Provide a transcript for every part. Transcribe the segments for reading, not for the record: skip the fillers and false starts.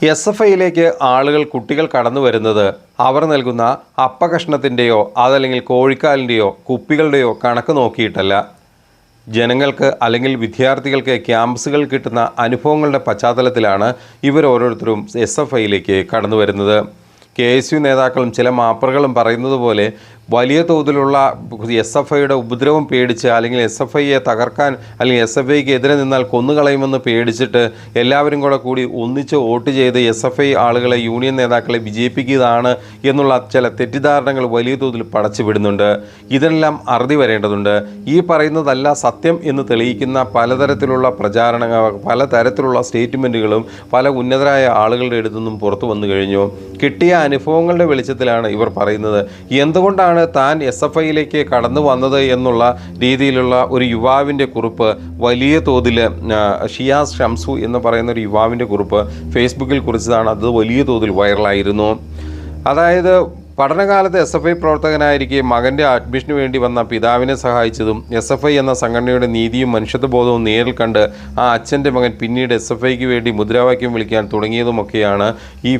SFIയിലേക്ക് ആളുകൾ കുട്ടികൾ കടന്നു വരുന്നത് അവർ നൽകുന്ന അപ്പകഷ്ണത്തിൻ്റെയോ അതല്ലെങ്കിൽ കോഴിക്കാലിൻ്റെയോ കുപ്പികളുടെയോ കണക്ക് നോക്കിയിട്ടല്ല. ജനങ്ങൾക്ക് അല്ലെങ്കിൽ വിദ്യാർത്ഥികൾക്ക് ക്യാമ്പസുകൾ കിട്ടുന്ന അനുഭവങ്ങളുടെ പശ്ചാത്തലത്തിലാണ് ഇവർ ഓരോരുത്തരും SFIയിലേക്ക് കടന്നു വരുന്നത്. KSU നേതാക്കളും ചില മാപ്പറുകളും പറയുന്നത് പോലെ വലിയ തോതിലുള്ള SFIയുടെ ഉപദ്രവം പേടിച്ച് അല്ലെങ്കിൽ SFIയെ തകർക്കാൻ അല്ലെങ്കിൽ SFIക്ക് എതിരെ നിന്നാൽ കൊന്നുകളയുമെന്ന് പേടിച്ചിട്ട് എല്ലാവരും കൂടി ഒന്നിച്ച് വോട്ട് ചെയ്ത് SFI ആളുകളെ യൂണിയൻ നേതാക്കളെ വിജയിപ്പിക്കുകയാണ് എന്നുള്ള ചില തെറ്റിദ്ധാരണകൾ വലിയ തോതിൽ പടച്ചു വിടുന്നുണ്ട്. ഇതെല്ലാം അറുതി വരേണ്ടതുണ്ട്. ഈ പറയുന്നതല്ല സത്യം എന്ന് തെളിയിക്കുന്ന പലതരത്തിലുള്ള പലതരത്തിലുള്ള സ്റ്റേറ്റ്മെൻറ്റുകളും പല ഉന്നതരായ ആളുകളുടെ അടുത്തുനിന്നും പുറത്തു വന്നു കഴിഞ്ഞു. കിട്ടിയ അനുഭവങ്ങളുടെ വെളിച്ചത്തിലാണ് ഇവർ പറയുന്നത്. എന്തുകൊണ്ടാണ് താൻ SFIയിലേക്ക് കടന്നു വന്നത് എന്നുള്ള രീതിയിലുള്ള ഒരു യുവാവിൻ്റെ കുറിപ്പ് വലിയ തോതിൽ ഷിയാസ് ഷംസു എന്ന് പറയുന്ന ഒരു യുവാവിൻ്റെ കുറിപ്പ് ഫേസ്ബുക്കിൽ കുറിച്ചതാണ്. അത് വലിയ തോതിൽ വൈറലായിരുന്നു. അതായത് പഠനകാലത്ത് SFI പ്രവർത്തകനായിരിക്കെ മകൻ്റെ അഡ്മിഷന് വേണ്ടി വന്ന പിതാവിനെ സഹായിച്ചതും SFI എന്ന സംഘടനയുടെ നീതിയും മനുഷ്യത്വബോധവും നേരിൽ കണ്ട് ആ അച്ഛൻ്റെ മകൻ പിന്നീട് SFIക്ക് വേണ്ടി മുദ്രാവാക്യം വിളിക്കാൻ തുടങ്ങിയതുമൊക്കെയാണ് ഈ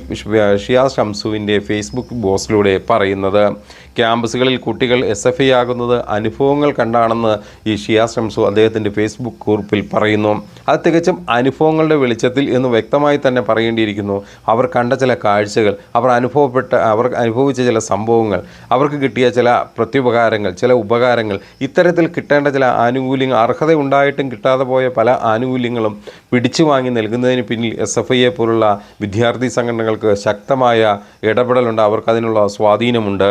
ഷിയാസ് ഷംസുവിൻ്റെ ഫേസ്ബുക്ക് പോസ്റ്റിലൂടെ പറയുന്നത്. ക്യാമ്പസുകളിൽ കുട്ടികൾ SFI ആകുന്നത് അനുഭവങ്ങൾ കണ്ടാണെന്ന് ഈ ഷിയാസ് ഷംസു അദ്ദേഹത്തിൻ്റെ ഫേസ്ബുക്ക് കുറിപ്പിൽ പറയുന്നു. അത് തികച്ചും അനുഭവങ്ങളുടെ വെളിച്ചത്തിൽ എന്ന് വ്യക്തമായി തന്നെ പറയേണ്ടിയിരിക്കുന്നു. അവർ കണ്ട ചില കാഴ്ചകൾ, അവർ അനുഭവിച്ച ചില സംഭവങ്ങൾ, അവർക്ക് കിട്ടിയ ചില പ്രത്യുപകാരങ്ങൾ, ചില ഉപകാരങ്ങൾ, ഇത്തരത്തിൽ കിട്ടേണ്ട ചില ആനുകൂല്യങ്ങൾ, അർഹത ഉണ്ടായിട്ടും കിട്ടാതെ പോയ പല ആനുകൂല്യങ്ങളും പിടിച്ചു വാങ്ങി നൽകുന്നതിന് പിന്നിൽ SFIയെ പോലുള്ള വിദ്യാർത്ഥി സംഘടനകൾക്ക് ശക്തമായ ഇടപെടലുണ്ട്. അവർക്കതിനുള്ള സ്വാധീനമുണ്ട്.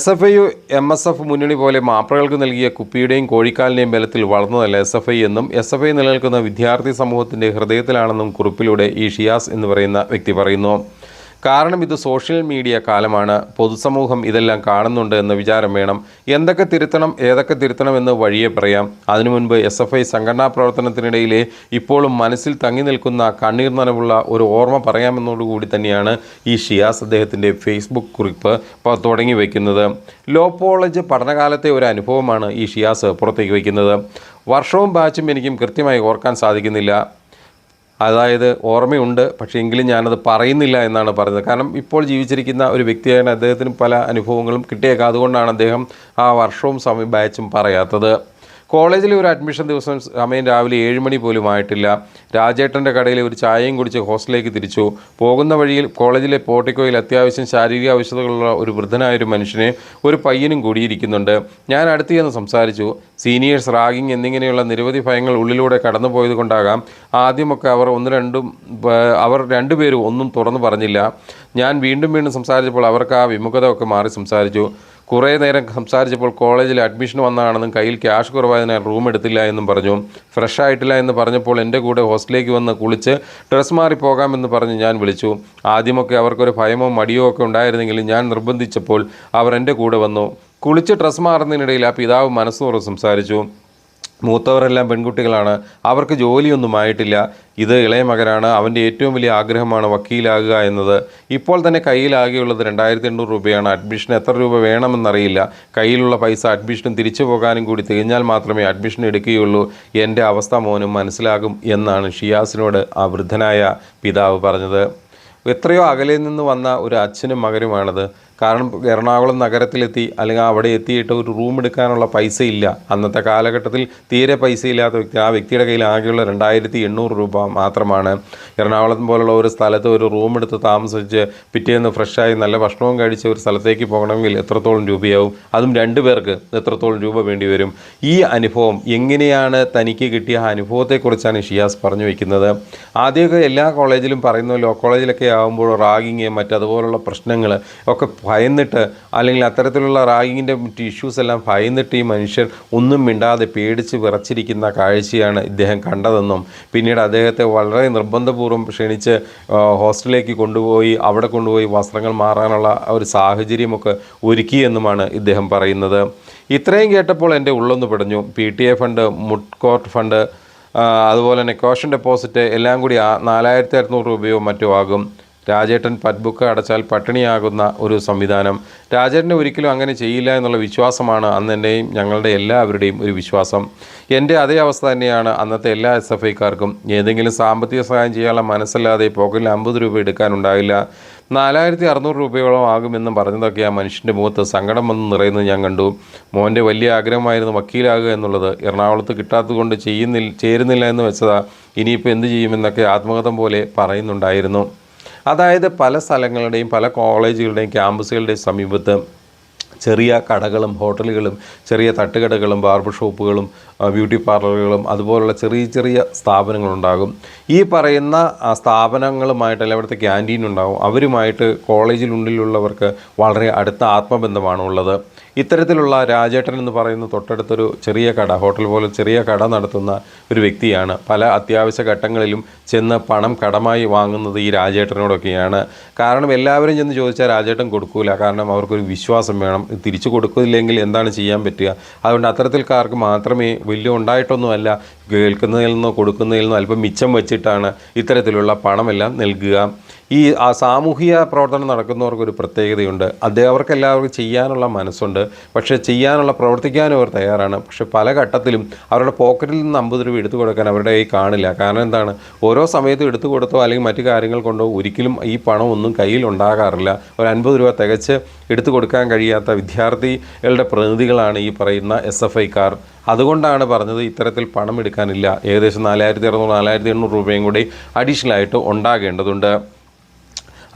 SFIU MSF മുന്നണി പോലെ മാപ്രകൾക്ക് നൽകിയ കുപ്പിയുടെയും കോഴിക്കാലിൻ്റെയും ബലത്തിൽ വളർന്നതല്ല SFI എന്നും SFI നിലനിൽക്കുന്ന വിദ്യാർത്ഥി സമൂഹത്തിൻ്റെ ഹൃദയത്തിലാണെന്നും കുറിപ്പിലൂടെ ഈ ഷിയാസ് എന്ന് പറയുന്ന വ്യക്തി പറയുന്നു. കാരണം ഇത് സോഷ്യൽ മീഡിയ കാലമാണ്. പൊതുസമൂഹം ഇതെല്ലാം കാണുന്നുണ്ട് എന്ന വിചാരം വേണം. ഏതൊക്കെ തിരുത്തണം എന്ന് വഴിയെ പറയാം. അതിനു മുൻപ് SFI സംഘടനാ പ്രവർത്തനത്തിനിടയിലെ ഇപ്പോഴും മനസ്സിൽ തങ്ങി നിൽക്കുന്ന കണ്ണീർ നനവുള്ള ഒരു ഓർമ്മ പറയാമെന്നോടുകൂടി തന്നെയാണ് ഈ ഷിയാസ് അദ്ദേഹത്തിൻ്റെ ഫേസ്ബുക്ക് കുറിപ്പ് തുടങ്ങി വയ്ക്കുന്നത്. ലോ കോളേജ് പഠനകാലത്തെ ഒരു അനുഭവമാണ് ഈ ഷിയാസ് പുറത്തേക്ക് വയ്ക്കുന്നത്. വർഷവും ബാച്ചും എനിക്കും കൃത്യമായി ഓർക്കാൻ സാധിക്കുന്നില്ല. അതായത് ഓർമ്മയുണ്ട്, പക്ഷേ എങ്കിലും ഞാനത് പറയുന്നില്ല എന്നാണ് പറയുന്നത്. കാരണം ഇപ്പോൾ ജീവിച്ചിരിക്കുന്ന ഒരു വ്യക്തിയാണ്, അദ്ദേഹത്തിന് പല അനുഭവങ്ങളും കിട്ടിയേക്കാം. അതുകൊണ്ടാണ് അദ്ദേഹം ആ വർഷവും സമയം ബാച്ചും പറയാത്തത്. കോളേജിലെ ഒരു അഡ്മിഷൻ ദിവസം സമയം രാവിലെ 7 മണി പോലും ആയിട്ടില്ല. രാജേട്ടൻ്റെ കടയിൽ ഒരു ചായയും കുടിച്ച് ഹോസ്റ്റലിലേക്ക് തിരിച്ചു. പോകുന്ന വഴിയിൽ കോളേജിലെ പോർട്ടിക്കോയിൽ അത്യാവശ്യം ശാരീരിക ആവശ്യതകളുള്ള ഒരു വൃദ്ധനായൊരു മനുഷ്യനെ ഒരു പയ്യനും കൂടിയിരിക്കുന്നുണ്ട്. ഞാൻ അടുത്ത് ചെന്ന് സംസാരിച്ചു. സീനിയേഴ്സ്, റാഗിങ് എന്നിങ്ങനെയുള്ള നിരവധി ഭയങ്ങൾ ഉള്ളിലൂടെ കടന്നു പോയത് കൊണ്ടാകാം ആദ്യമൊക്കെ അവർ രണ്ടുപേരും ഒന്നും തുറന്നു പറഞ്ഞില്ല. ഞാൻ വീണ്ടും സംസാരിച്ചപ്പോൾ അവർക്ക് ആ വിമുഖത ഒക്കെ മാറി സംസാരിച്ചു. കുറേ നേരം സംസാരിച്ചപ്പോൾ കോളേജിൽ അഡ്മിഷൻ വന്നതാണെന്നും കയ്യിൽ ക്യാഷ് കുറവായതിനാൽ റൂം എടുത്തില്ല എന്നും പറഞ്ഞു. ഫ്രഷ് ആയിട്ടില്ല എന്ന് പറഞ്ഞപ്പോൾ എൻ്റെ കൂടെ ഹോസ്റ്റലിലേക്ക് വന്ന് കുളിച്ച് ഡ്രസ്സ് മാറി പോകാമെന്ന് പറഞ്ഞ് ഞാൻ വിളിച്ചു. ആദ്യമൊക്കെ അവർക്കൊരു ഭയമോ മടിയോ ഒക്കെ ഉണ്ടായിരുന്നെങ്കിലും ഞാൻ നിർബന്ധിച്ചപ്പോൾ അവർ എൻ്റെ കൂടെ വന്നു. കുളിച്ച് ഡ്രസ്സ് മാറുന്നതിനിടയിൽ ആ പിതാവ് മനസ്സ് തുറന്ന് സംസാരിച്ചു. മൂത്തവരെല്ലാം പെൺകുട്ടികളാണ്, അവർക്ക് ജോലിയൊന്നും ആയിട്ടില്ല. ഇത് ഇളയ മകനാണ്, അവൻ്റെ ഏറ്റവും വലിയ ആഗ്രഹമാണ് വക്കീലാകുക എന്നത്. ഇപ്പോൾ തന്നെ കയ്യിലാകെയുള്ളത് 2800 രൂപയാണ്. അഡ്മിഷൻ എത്ര രൂപ വേണമെന്നറിയില്ല. കയ്യിലുള്ള പൈസ അഡ്മിഷനും തിരിച്ചു പോകാനും കൂടി തികഞ്ഞാൽ മാത്രമേ അഡ്മിഷൻ എടുക്കുകയുള്ളൂ. എൻ്റെ അവസ്ഥ മോനും മനസ്സിലാകും എന്നാണ് ഷിയാസിനോട് ആ വൃദ്ധനായ പിതാവ് പറഞ്ഞത്. എത്രയോ അകലെ നിന്ന് വന്ന ഒരു അച്ഛനും മകനുമാണത്. കാരണം എറണാകുളം നഗരത്തിലെത്തി അല്ലെങ്കിൽ അവിടെ എത്തിയിട്ട് ഒരു റൂം എടുക്കാനുള്ള പൈസ ഇല്ല. അന്നത്തെ കാലഘട്ടത്തിൽ തീരെ പൈസ ഇല്ലാത്ത വ്യക്തി, ആ വ്യക്തിയുടെ കയ്യിൽ ആകെയുള്ള 2800 രൂപ മാത്രമാണ്. എറണാകുളം പോലുള്ള ഒരു സ്ഥലത്ത് ഒരു റൂം എടുത്ത് താമസിച്ച് പിറ്റേന്ന് ഫ്രഷായി നല്ല ഭക്ഷണവും കഴിച്ച് ഒരു സ്ഥലത്തേക്ക് പോകണമെങ്കിൽ എത്രത്തോളം രൂപയാവും? അതും 2 പേർക്ക് എത്രത്തോളം രൂപ വേണ്ടി വരും? ഈ അനുഭവം എങ്ങനെയാണ് തനിക്ക് കിട്ടിയ അനുഭവത്തെക്കുറിച്ചാണ് ഷിയാസ് പറഞ്ഞു വയ്ക്കുന്നത്. ആദ്യമൊക്കെ എല്ലാ കോളേജിലും പറയുന്ന ലോ കോളേജിലൊക്കെ ആകുമ്പോൾ റാഗിങ് മറ്റതുപോലുള്ള പ്രശ്നങ്ങൾ ഒക്കെ ഭയന്നിട്ട് അല്ലെങ്കിൽ അത്തരത്തിലുള്ള റാഗിങ്ങിൻ്റെ ഇഷ്യൂസ് എല്ലാം ഭയന്നിട്ട് ഈ മനുഷ്യർ ഒന്നും മിണ്ടാതെ പേടിച്ച് വിറച്ചിരിക്കുന്ന കാഴ്ചയാണ് ഇദ്ദേഹം കണ്ടതെന്നും പിന്നീട് അദ്ദേഹത്തെ വളരെ നിർബന്ധപൂർവ്വം ക്ഷണിച്ച് ഹോസ്റ്റലിലേക്ക് അവിടെ കൊണ്ടുപോയി വസ്ത്രങ്ങൾ മാറാനുള്ള ഒരു സാഹചര്യമൊക്കെ ഒരുക്കിയെന്നുമാണ് ഇദ്ദേഹം പറയുന്നത്. ഇത്രയും കേട്ടപ്പോൾ എൻ്റെ ഉള്ളൊന്ന് പിടഞ്ഞു. PTA ഫണ്ട്, മുഡ് കോർട്ട് ഫണ്ട്, അതുപോലെ തന്നെ കോഷൻ ഡെപ്പോസിറ്റ് എല്ലാം കൂടി 4600 രൂപയോ മറ്റോ ആകും. രാജേട്ടൻ പത്ബുക്ക് അടച്ചാൽ പട്ടിണിയാകുന്ന ഒരു സംവിധാനം. രാജേട്ടനെ ഒരിക്കലും അങ്ങനെ ചെയ്യില്ല എന്നുള്ള വിശ്വാസമാണ് അന്നെൻ്റെയും ഞങ്ങളുടെ എല്ലാവരുടെയും ഒരു വിശ്വാസം. എൻ്റെ അതേ അവസ്ഥ തന്നെയാണ് അന്നത്തെ എല്ലാ SFIക്കാർക്കും. ഏതെങ്കിലും സാമ്പത്തിക സഹായം ചെയ്യാനുള്ള മനസ്സല്ലാതെ പോക്കറ്റിൽ 50 രൂപ എടുക്കാനുണ്ടാകില്ല. 4600 രൂപയോളം ആകുമെന്നും പറഞ്ഞതൊക്കെ ആ മനുഷ്യൻ്റെ മുഖത്ത് സങ്കടം വന്ന് നിറയുന്നത് ഞാൻ കണ്ടു. മോൻ്റെ വലിയ ആഗ്രഹമായിരുന്നു വക്കീലാകുക എന്നുള്ളത്. എറണാകുളത്ത് കിട്ടാത്തതുകൊണ്ട് ചേരുന്നില്ല എന്ന് വെച്ചതാ. ഇനിയിപ്പോൾ എന്ത് ചെയ്യുമെന്നൊക്കെ ആത്മകഥം പോലെ പറയുന്നുണ്ടായിരുന്നു. അതായത് പല സ്ഥലങ്ങളുടെയും പല കോളേജുകളുടെയും ക്യാമ്പസുകളുടെയും സമീപത്ത് ചെറിയ കടകളും ഹോട്ടലുകളും ചെറിയ തട്ടുകടകളും ബാർബർ ഷോപ്പുകളും ബ്യൂട്ടി പാർലറുകളും അതുപോലുള്ള ചെറിയ ചെറിയ സ്ഥാപനങ്ങളുണ്ടാകും. ഈ പറയുന്ന സ്ഥാപനങ്ങളുമായിട്ട് അല്ലെങ്കിൽ അവിടുത്തെ ക്യാൻറ്റീൻ ഉണ്ടാകും. അവരുമായിട്ട് കോളേജിനുള്ളിലുള്ളവർക്ക് വളരെ അടുത്ത ആത്മബന്ധമാണ് ഉള്ളത്. ഇത്തരത്തിലുള്ള രാജേട്ടൻ എന്ന് പറയുന്ന തൊട്ടടുത്തൊരു ചെറിയ കട, ഹോട്ടൽ പോലെ ചെറിയ കട നടത്തുന്ന ഒരു വ്യക്തിയാണ്. പല അത്യാവശ്യ ഘട്ടങ്ങളിലും ചെന്ന് പണം കടമായി വാങ്ങുന്നത് ഈ രാജേട്ടനോടൊക്കെയാണ്. കാരണം എല്ലാവരും ചെന്ന് ചോദിച്ചാൽ രാജേട്ടൻ കൊടുക്കൂല. കാരണം അവർക്കൊരു വിശ്വാസം വേണം. തിരിച്ചു കൊടുക്കില്ലെങ്കിൽ എന്താണ് ചെയ്യാൻ പറ്റുക? അതുകൊണ്ട് അത്തരത്തിൽക്കാർക്ക് മാത്രമേ വലിയ ഉണ്ടായിട്ടൊന്നുമല്ല, കേൾക്കുന്നതിൽ നിന്നോ കൊടുക്കുന്നതിൽ നിന്നോ അല്പം മിച്ചം വെച്ചിട്ടാണ് ഇത്തരത്തിലുള്ള പണമെല്ലാം നൽകുക. ഈ സാമൂഹിക പ്രവർത്തനം നടക്കുന്നവർക്കൊരു പ്രത്യേകതയുണ്ട്. അവർക്കെല്ലാവർക്കും ചെയ്യാനുള്ള മനസ്സുണ്ട്, പക്ഷേ പ്രവർത്തിക്കാനും അവർ തയ്യാറാണ്. പക്ഷേ പല ഘട്ടത്തിലും അവരുടെ പോക്കറ്റിൽ നിന്ന് 50 രൂപ എടുത്തു കൊടുക്കാൻ അവരുടെ കയ്യിൽ കാണില്ല. കാരണം എന്താണ്? ഓരോ സമയത്തും എടുത്തു കൊടുത്തോ അല്ലെങ്കിൽ മറ്റു കാര്യങ്ങൾ കൊണ്ടോ ഒരിക്കലും ഈ പണം ഒന്നും കയ്യിൽ ഉണ്ടാകാറില്ല. ഒരു 50 രൂപ തികച്ച് എടുത്തു കൊടുക്കാൻ കഴിയാത്ത വിദ്യാർത്ഥികളുടെ പ്രതിനിധികളാണ് ഈ പറയുന്ന SFIക്കാർ. അതുകൊണ്ടാണ് പറഞ്ഞത് ഇത്തരത്തിൽ പണം എടുക്കാനില്ല. ഏകദേശം 4600 4800 രൂപയും കൂടി അഡീഷണൽ ആയിട്ട് ഉണ്ടാകേണ്ടതുണ്ട്.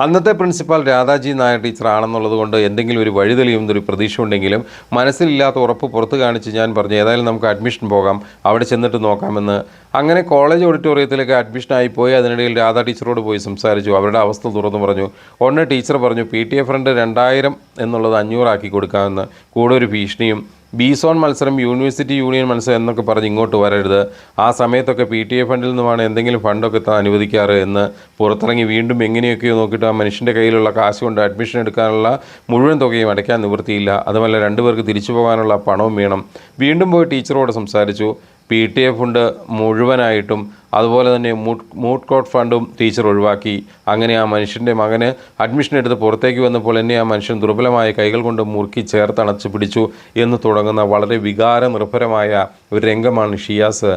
അന്നത്തെ പ്രിൻസിപ്പാൾ രാധാജി നായർ ടീച്ചർ ആണെന്നുള്ളത് കൊണ്ട് എന്തെങ്കിലും ഒരു വഴി തെളിയുന്നൊരു പ്രതീക്ഷ ഉണ്ടെങ്കിലും മനസ്സിലില്ലാത്ത ഉറപ്പ് പുറത്ത് കാണിച്ച് ഞാൻ പറഞ്ഞു, ഏതായാലും നമുക്ക് അഡ്മിഷൻ പോകാം, അവിടെ ചെന്നിട്ട് നോക്കാമെന്ന്. അങ്ങനെ കോളേജ് ഓഡിറ്റോറിയത്തിലേക്ക് അഡ്മിഷനായി പോയി. അതിനിടയിൽ രാധാ ടീച്ചറോട് പോയി സംസാരിച്ചു. അവരുടെ അവസ്ഥ തുറന്നു പറഞ്ഞു. ഉടനെ ടീച്ചർ പറഞ്ഞു, PTA ഫണ്ട് 2000 എന്നുള്ളത് 500 ആക്കി കൊടുക്കാമെന്ന്, കൂടെ ഒരു ഭീഷണിയും. ബിസോൺ മത്സരം, യൂണിവേഴ്സിറ്റി യൂണിയൻ മത്സരം എന്നൊക്കെ പറഞ്ഞ് ഇങ്ങോട്ട് വരരുത്, ആ സമയത്തൊക്കെ PTA ഫണ്ടിൽ നിന്നുമാണ് എന്തെങ്കിലും ഫണ്ടൊക്കെ അനുവദിക്കാറ് എന്ന് പുറത്തിറങ്ങി വീണ്ടും എങ്ങനെയൊക്കെയോ നോക്കിയിട്ട് ആ മനുഷ്യൻ്റെ കയ്യിലുള്ള കാശ് കൊണ്ട് അഡ്മിഷൻ എടുക്കാനുള്ള മുഴുവൻ തുകയും അടയ്ക്കാൻ നിവൃത്തിയില്ല. അതുമല്ല 2 പേർക്ക് തിരിച്ചു പോകാനുള്ള പണവും വേണം. വീണ്ടും പോയി ടീച്ചറോട് സംസാരിച്ചു. PTA ഫണ്ട് മുഴുവനായിട്ടും അതുപോലെ തന്നെ മൂട്ട് കോട്ട് ഫണ്ടും ടീച്ചർ ഒഴിവാക്കി. അങ്ങനെ ആ മനുഷ്യൻ്റെ മകന് അഡ്മിഷൻ എടുത്ത് പുറത്തേക്ക് വന്നപ്പോൾ എന്നെ ആ മനുഷ്യൻ ദുർബലമായ കൈകൾ കൊണ്ട് മുറുക്കി ചേർത്തണച്ച് പിടിച്ചു എന്ന് തുടങ്ങുന്ന വളരെ വികാരനിർഭരമായ ഒരു രംഗമാണ് ഷിയാസ്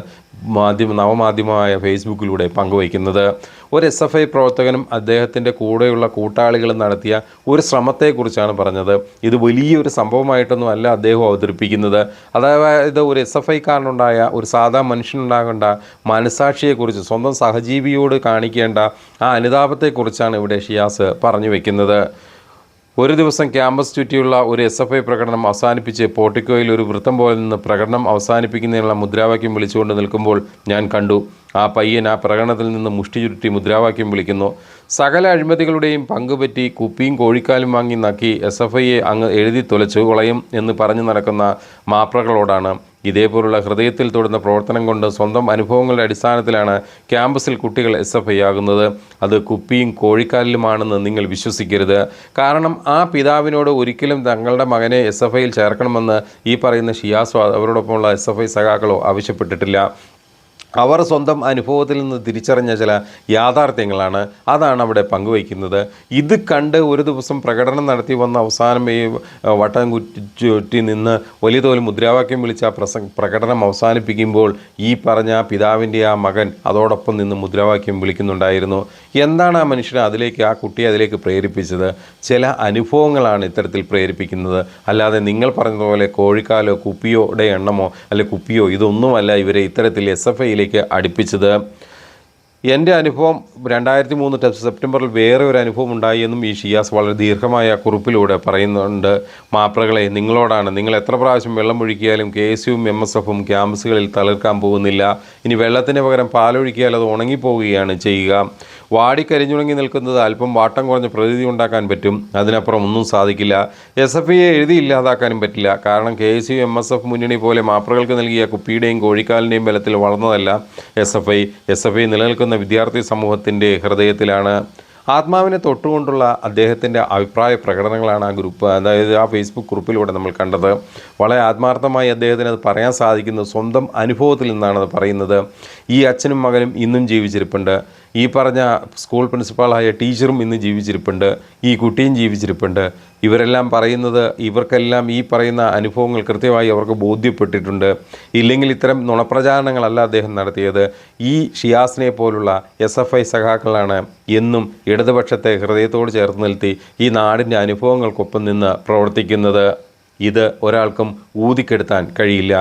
നവമാധ്യമമായ ഫേസ്ബുക്കിലൂടെ പങ്കുവയ്ക്കുന്നത്. ഒരു SFI പ്രവർത്തകനും അദ്ദേഹത്തിൻ്റെ കൂടെയുള്ള കൂട്ടാളികളും നടത്തിയ ഒരു ശ്രമത്തെക്കുറിച്ചാണ് പറഞ്ഞത്. ഇത് വലിയൊരു സംഭവമായിട്ടൊന്നും അല്ല അദ്ദേഹം അവതരിപ്പിക്കുന്നത്. അതായത് ഒരു SFIക്കാരനുണ്ടായ ഒരു സാധാ മനുഷ്യനുണ്ടാകേണ്ട മനസാക്ഷിയെക്കുറിച്ച്, സ്വന്തം സഹജീവിയോട് കാണിക്കേണ്ട ആ അനുതാപത്തെക്കുറിച്ചാണ് ഇവിടെ ഷിയാസ് പറഞ്ഞു വയ്ക്കുന്നത്. ഒരു ദിവസം ക്യാമ്പസ് ചുറ്റിയുള്ള ഒരു SFI പ്രകടനം അവസാനിപ്പിച്ച് പോർട്ടിക്കോയിൽ ഒരു വൃത്തം പോലെ നിന്ന് പ്രകടനം അവസാനിപ്പിക്കുന്നതിനുള്ള മുദ്രാവാക്യം വിളിച്ചുകൊണ്ട് നിൽക്കുമ്പോൾ ഞാൻ കണ്ടു ആ പയ്യൻ ആ പ്രകടനത്തിൽ നിന്ന് മുഷ്ടി ചുരുട്ടി മുദ്രാവാക്യം വിളിക്കുന്നു. സകല അഴിമതികളുടെയും പങ്കുപറ്റി കുപ്പിയും കോഴിക്കാലും വാങ്ങി നക്കി SFIയെ അങ്ങ് എഴുതി തുലച്ചു കളയും എന്ന് പറഞ്ഞു നടക്കുന്ന മാപ്രകളോടാണ്. ഇതേപോലുള്ള ഹൃദയത്തിൽ തൊടുന്ന പ്രവർത്തനം കൊണ്ട് സ്വന്തം അനുഭവങ്ങളുടെ അടിസ്ഥാനത്തിലാണ് ക്യാമ്പസിൽ കുട്ടികൾ SFI ആകുന്നത്. അത് കുപ്പിയും കോഴിക്കാലിലുമാണെന്ന് നിങ്ങൾ വിശ്വസിക്കരുത്. കാരണം ആ പിതാവിനോട് ഒരിക്കലും തങ്ങളുടെ മകനെ SFIയിൽ ചേർക്കണമെന്ന് ഈ പറയുന്ന ഷിയാസോ അവരോടൊപ്പമുള്ള SFI സഖാക്കളോ ആവശ്യപ്പെട്ടിട്ടില്ല. അവർ സ്വന്തം അനുഭവത്തിൽ നിന്ന് തിരിച്ചറിഞ്ഞ ചില യാഥാർത്ഥ്യങ്ങളാണ്, അതാണ് അവിടെ പങ്കുവയ്ക്കുന്നത്. ഇത് കണ്ട് ഒരു ദിവസം പ്രകടനം നടത്തി വന്ന അവസാനം ഈ വട്ടം ചുറ്റി നിന്ന് വലിയ തോതിൽ മുദ്രാവാക്യം വിളിച്ച പ്രകടനം അവസാനിപ്പിക്കുമ്പോൾ ഈ പറഞ്ഞ പിതാവിൻ്റെ ആ മകൻ അതോടൊപ്പം നിന്ന് മുദ്രാവാക്യം വിളിക്കുന്നുണ്ടായിരുന്നു. എന്താണ് ആ മനുഷ്യനെ ആ കുട്ടിയെ അതിലേക്ക് പ്രേരിപ്പിച്ചത്? ചില അനുഭവങ്ങളാണ് ഇത്തരത്തിൽ പ്രേരിപ്പിക്കുന്നത്. അല്ലാതെ നിങ്ങൾ പറഞ്ഞതുപോലെ കോഴിക്കാലോ കുപ്പിയോടെ എണ്ണമോ അല്ലെ കുപ്പിയോ ഇതൊന്നുമല്ല ഇവരെ ഇത്തരത്തിൽ SFI അടുപ്പിച്ചത്. എൻ്റെ അനുഭവം 2003 സെപ്റ്റംബറിൽ വേറെ ഒരു അനുഭവം ഉണ്ടായി എന്നും ഈ ഷിയാസ് വളരെ ദീർഘമായ കുറിപ്പിലൂടെ പറയുന്നുണ്ട്. മാപ്രകളെ, നിങ്ങളോടാണ്. നിങ്ങൾ എത്ര പ്രാവശ്യം വെള്ളം ഒഴിക്കിയാലും KSUവും MSFും ക്യാമ്പസുകളിൽ തളിർക്കാൻ പോകുന്നില്ല. ഇനി വെള്ളത്തിന് പകരം പാലൊഴിക്കിയാൽ അത് ഉണങ്ങിപ്പോവുകയാണ് ചെയ്യുക. വാടിക്കരിഞ്ഞുണങ്ങി നിൽക്കുന്നത് അല്പം വാട്ടം കുറഞ്ഞ പ്രതീതി ഉണ്ടാക്കാൻ പറ്റും, അതിനപ്പുറം ഒന്നും സാധിക്കില്ല. SFIയെ എഴുതി ഇല്ലാതാക്കാനും പറ്റില്ല. കാരണം KSU MSF മുന്നണി പോലെ മാപ്രകൾക്ക് നൽകിയ കുപ്പിയുടെയും കോഴിക്കാലിൻ്റെയും ബലത്തിൽ വളർന്നതല്ല SFI നിലനിൽക്കുന്ന വിദ്യാർത്ഥി സമൂഹത്തിൻ്റെ ഹൃദയത്തിലാണ്. ആത്മാവിനെ തൊട്ടുകൊണ്ടുള്ള അദ്ദേഹത്തിൻ്റെ അഭിപ്രായ പ്രകടനങ്ങളാണ് അതായത് ആ ഫേസ്ബുക്ക് കുറിപ്പിലൂടെ നമ്മൾ കണ്ടത്. വളരെ ആത്മാർത്ഥമായി അദ്ദേഹത്തിന് അത് പറയാൻ സാധിക്കുന്നത് സ്വന്തം അനുഭവത്തിൽ നിന്നാണത് പറയുന്നത്. ഈ അച്ഛനും മകനും ഇന്നും ജീവിച്ചിരിപ്പുണ്ട്. ഈ പറഞ്ഞ സ്കൂൾ പ്രിൻസിപ്പാളായ ടീച്ചറും ഇന്ന് ജീവിച്ചിരിപ്പുണ്ട്, ഈ കുട്ടിയും ജീവിച്ചിരിപ്പുണ്ട്. ഇവരെല്ലാം പറയുന്നത് ഇവർക്കെല്ലാം ഈ പറയുന്ന അനുഭവങ്ങൾ കൃത്യമായി അവർക്ക് ബോധ്യപ്പെട്ടിട്ടുണ്ട്. ഇല്ലെങ്കിൽ ഇത്തരം നുണപ്രചാരണങ്ങളല്ല അദ്ദേഹം നടത്തിയത്. ഈ ഷിയാസിനെ പോലുള്ള SFI സഖാക്കളാണ് എന്നും ഇടതുപക്ഷത്തെ ഹൃദയത്തോട് ചേർത്ത് നിർത്തി ഈ നാടിൻ്റെ അനുഭവങ്ങൾക്കൊപ്പം നിന്ന് പ്രവർത്തിക്കുന്നത്. ഇത് ഒരാൾക്കും ഊതിക്കെടുത്താൻ കഴിയില്ല.